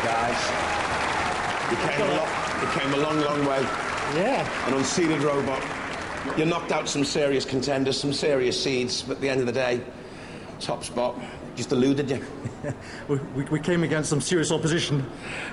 Guys, you came a long, long way. Yeah. An unseeded robot. You knocked out some serious contenders, some serious seeds, but at the end of the day, top spot. Just eluded you. we came against some serious opposition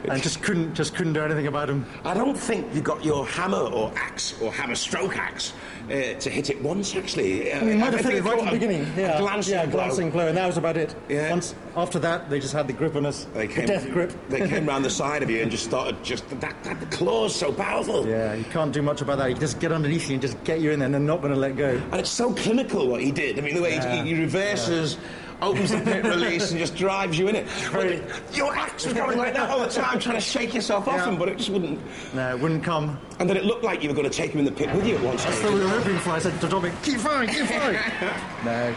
and just couldn't do anything about him. I don't think you got your hammer or axe or hammer stroke axe to hit it once, actually. We might have hit it right at the beginning. Yeah, a glancing blow, and that was about it. Yeah. Once after that, they just had the grip on us, the death grip. They came round the side of you and just started that claw's so powerful. Yeah, you can't do much about that. You just get underneath you and just get you in there, and they're not going to let go. And it's so clinical what he did. I mean, the way he reverses. Yeah. Opens the pit release and just drives you in it. Your axe was going like that all the time, trying to shake yourself off him, but it just wouldn't. No, it wouldn't come. And then it looked like you were going to take him in the pit with you at once. That's what we were hoping for. I said to Dominic, keep firing, keep firing. No,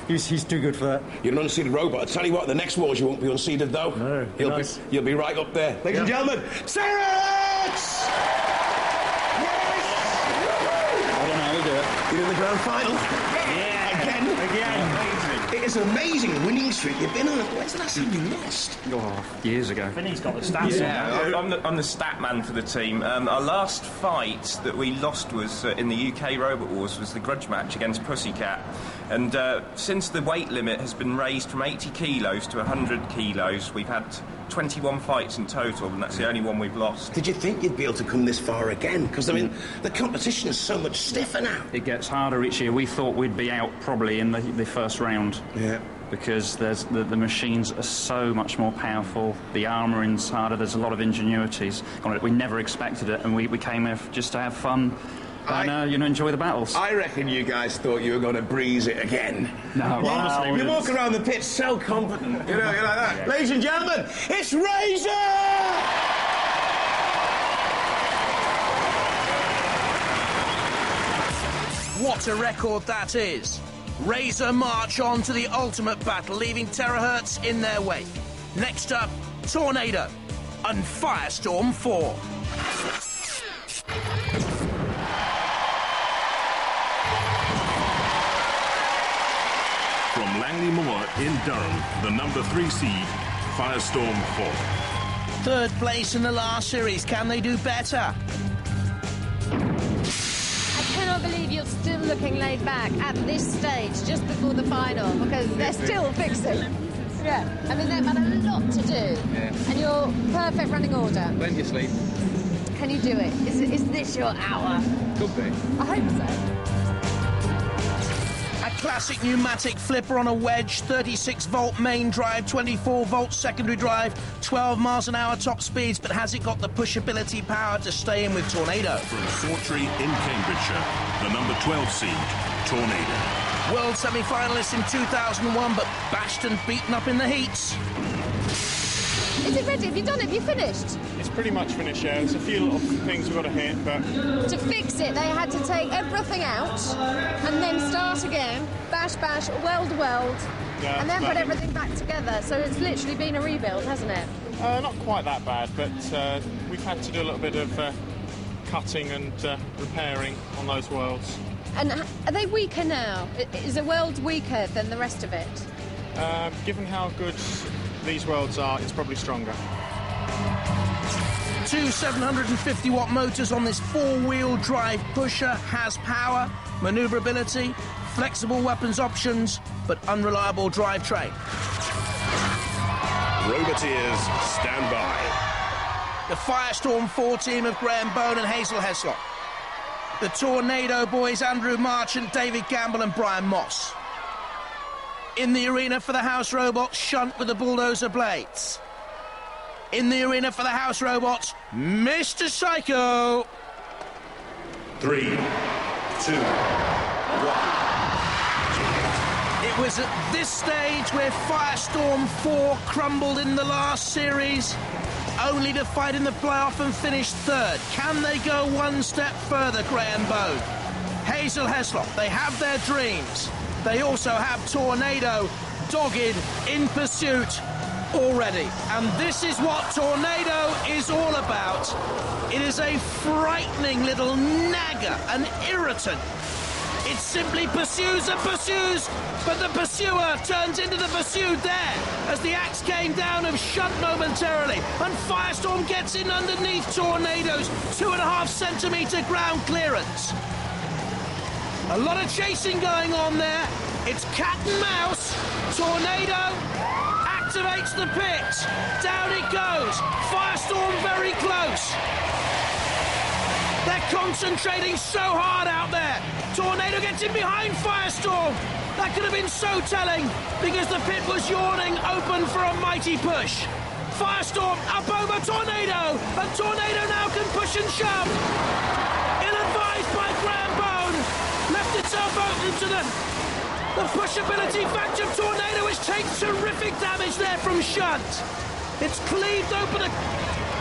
he's too good for that. You're an unseeded robot. I tell you what, the next wars you won't be unseeded though. No, you'll be right up there. Ladies and gentlemen, Terrorhurtz! Yes! I don't know how we do it. You're in the grand final. Yeah. Again. It is an amazing winning streak you've been on. When's the last time you lost? Oh, years ago. Vinny's got the stats. Yeah, I'm the stat man for the team. Our last fight that we lost was in the UK Robotwars, was the grudge match against Pussycat. And since the weight limit has been raised from 80 kilos to 100 kilos, we've had 21 fights in total, and that's the only one we've lost. Did you think you'd be able to come this far again? Because, I mean, the competition is so much stiffer now. It gets harder each year. We thought we'd be out probably in the first round. Yeah. Because the machines are so much more powerful, the armouring's harder, there's a lot of ingenuities on it. We never expected it, and we came here just to have fun and enjoy the battles. I reckon you guys thought you were going to breeze it again. No, honestly, you walk around the pitch so confident. You're like that. Yeah. Ladies and gentlemen, it's Razer! What a record that is! Razer march on to the ultimate battle, leaving Terrorhurtz in their wake. Next up, Tornado and Firestorm IV. From Langley Moor in Durham, the number 3 seed, Firestorm IV. Third place in the last series. Can they do better? I cannot believe you're still looking laid back at this stage, just before the final, because they're still fixing. Yeah, I mean, they've had a lot to do. Yeah. And you're perfect running order. Plenty of sleep. Can you do it? Is this your hour? Could be. I hope so. A classic pneumatic flipper on a wedge, 36-volt main drive, 24-volt secondary drive, 12 miles an hour top speeds, but has it got the pushability power to stay in with Tornado? From Sawtrey in Cambridgeshire, the number 12 seed, Tornado. World semi-finalists in 2001, but bashed and beaten up in the heats. Is it ready? Have you done it? Have you finished? It's pretty much finished, yeah. There's a few little things we've got to hit, but... To fix it, they had to take everything out and then start again, bash, weld, yeah, and then put everything back together. So it's literally been a rebuild, hasn't it? Not quite that bad, but we've had to do a little bit of cutting and repairing on those welds. And are they weaker now? Is a weld weaker than the rest of it? Given how good these welds are, it's probably stronger. Two 750-watt motors on this four-wheel drive pusher, has power, manoeuvrability, flexible weapons options, but unreliable drivetrain. Roboteers, stand by. The Firestorm IV team of Graham Bone and Hazel Heslop. The Tornado boys, Andrew Marchant, David Gamble and Brian Moss. In the arena for the House Robots, Shunt with the bulldozer blades. In the arena for the House Robots, Mr. Psycho. 3, 2, 1. It was at this stage where Firestorm IV crumbled in the last series, only to fight in the playoff and finish third. Can they go one step further, Graham Bone? Hazel Heslop, they have their dreams. They also have Tornado dogged in pursuit already. And this is what Tornado is all about. It is a frightening little nagger, an irritant. It simply pursues and pursues, but the pursuer turns into the pursued there as the axe came down of shunt momentarily, and Firestorm gets in underneath Tornado's 2.5 centimetre ground clearance. A lot of chasing going on there. It's cat and mouse. Tornado activates the pit. Down it goes. Firestorm very close. They're concentrating so hard out there. Tornado gets in behind Firestorm. That could have been so telling because the pit was yawning open for a mighty push. Firestorm up over Tornado, and Tornado now can push and shove. Ill-advised by Graham Bone. Left itself open to the pushability factor of Tornado, which takes terrific damage there from Shunt. It's cleaved open a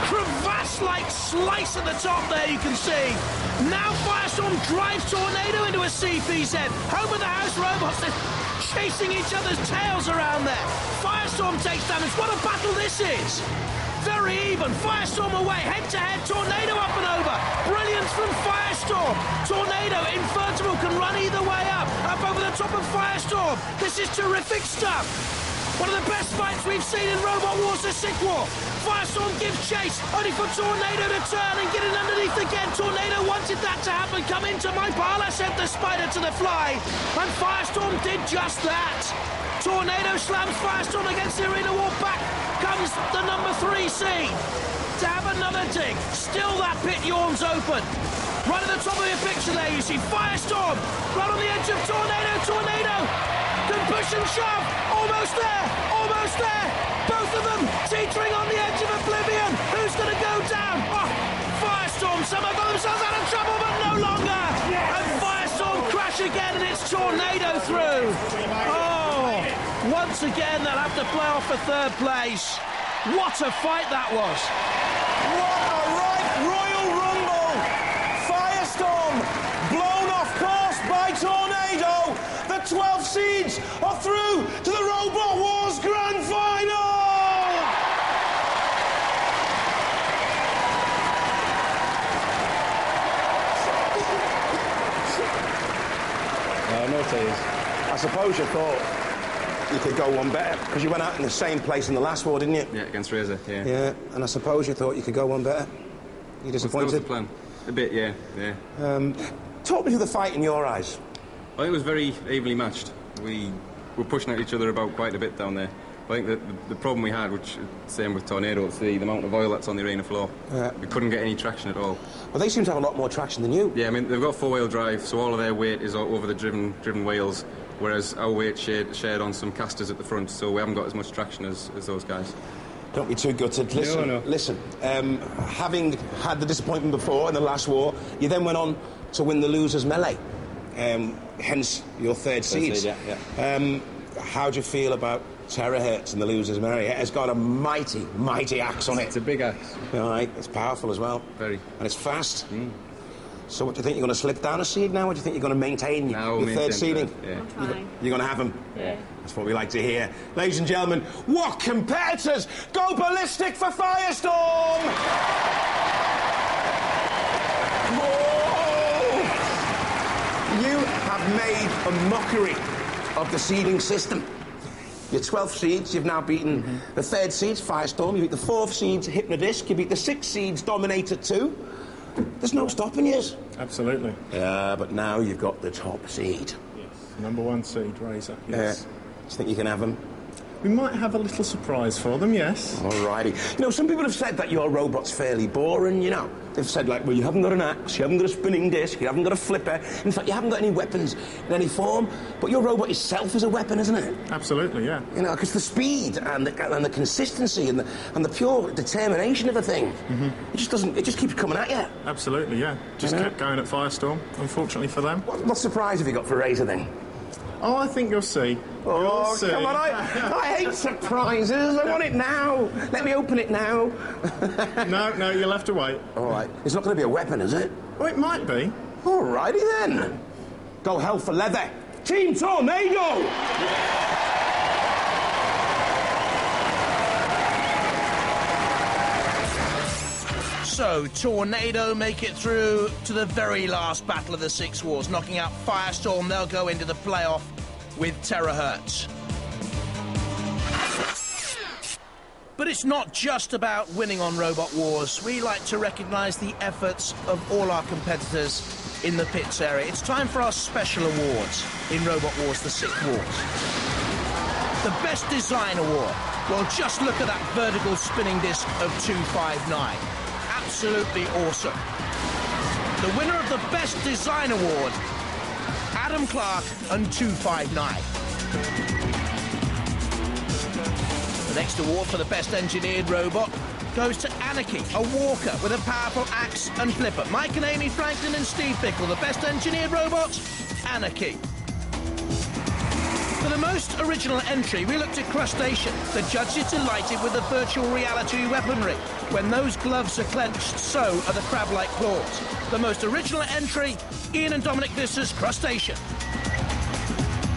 crevasse-like slice at the top there, you can see. Now Firestorm drives Tornado into a CPZ. Home of the house robots, they're chasing each other's tails around there. Firestorm takes damage. What a battle this is. Very even. Firestorm away, head-to-head, Tornado up and over. Brilliance from Firestorm. Tornado, invertible, can run either way up over the top of Firestorm. This is terrific stuff. One of the best fights we've seen in Robot Wars: The Sick War. Firestorm gives chase, only for Tornado to turn and get in underneath again. Tornado wanted that to happen. Come into my pile, I sent the spider to the fly. And Firestorm did just that. Tornado slams Firestorm against the arena wall. Back comes the number 3 seed to have another dig. Still that pit yawns open. Right at the top of your picture there, you see Firestorm. Right on the edge of Tornado. Tornado can push and shove. Almost there. Almost there. Both of them teetering on the edge of oblivion. Who's going to go down? Oh, Firestorm somehow got themselves out of trouble, but no longer. Yes. And Firestorm crash again, and it's Tornado through. Oh, once again they'll have to play off for 3rd place. What a fight that was. What a right Royal Rumble. Firestorm blown off course by Tornado. The 12 seeds are through to the Robot Wars Grand Final. No tears. I suppose you thought you could go one better because you went out in the same place in the last war, didn't you? Yeah, against Razer, yeah. Yeah, and I suppose you thought you could go one better. You disappointed? That was the plan. A bit, yeah. Talk me through the fight in your eyes. I think it was very evenly matched. We were pushing at each other about quite a bit down there. I think that the problem we had, which same with Tornado, it's the amount of oil that's on the arena floor. We couldn't get any traction at all. Well, they seem to have a lot more traction than you. Yeah, I mean, they've got 4-wheel drive, so all of their weight is over the driven wheels, whereas our weight shared on some casters at the front, so we haven't got as much traction as those guys. Don't be too gutted. Listen, no. Listen, having had the disappointment before in the last war, you then went on to win the losers melee, hence your 3rd seed. Yeah. How do you feel about Terrorhurtz and the losers melee? It has got a mighty, mighty axe on it. It's a big axe. All right, it's powerful as well. Very. And it's fast. So what do you think? You're going to slip down a seed now, or do you think you're going to maintain your 3rd seeding? Yeah. You're going to have them? Yeah. That's what we like to hear. Ladies and gentlemen, what competitors go ballistic for Firestorm? Whoa! You have made a mockery of the seeding system. Your 12th seeds, you've now beaten the 3rd seeds, Firestorm. You beat the 4th seeds, Hypnodisc. You beat the 6th seeds, Dominator 2. There's no stopping you. Absolutely. Yeah, but now you've got the top seed. Yes. Number 1 seed, Razer. Yes. Do you think you can have them? We might have a little surprise for them, yes. Alrighty. You know, some people have said that your robot's fairly boring, you know. They've said, like, well, you haven't got an axe, you haven't got a spinning disc, you haven't got a flipper. In fact, you haven't got any weapons in any form. But your robot itself is a weapon, isn't it? Absolutely, yeah. You know, because the speed and the consistency and the pure determination of the thing, it just keeps coming at you. Absolutely, yeah. Just kept going at Firestorm, unfortunately for them. What surprise have you got for Razer, then? Oh, I think you'll see. Oh, you'll see. Come on, I hate surprises. I want it now. Let me open it now. No, you'll have to wait. All right. It's not going to be a weapon, is it? Oh, it might be. All righty, then. Go hell for leather. Team Tornado! So, Tornado make it through to the very last battle of the 6 wars, knocking out Firestorm. They'll go into the playoff with Terrorhurtz. But it's not just about winning on Robot Wars. We like to recognise the efforts of all our competitors in the pits area. It's time for our special awards in Robot Wars, the 6 wars. The Best Design Award. Well, just look at that vertical spinning disc of 259. Absolutely awesome. The winner of the Best Design Award, Adam Clark and 259. The next award for the Best Engineered Robot goes to Anarchy, a walker with a powerful axe and Phillipa. Mike and Amy Franklin and Steve Pickle, the Best Engineered Robot, Anarchy. For the most original entry, we looked at Crustacean. The judges delighted with the virtual reality weaponry. When those gloves are clenched, so are the crab-like claws. The most original entry, Ian and Dominic Visser's Crustacean.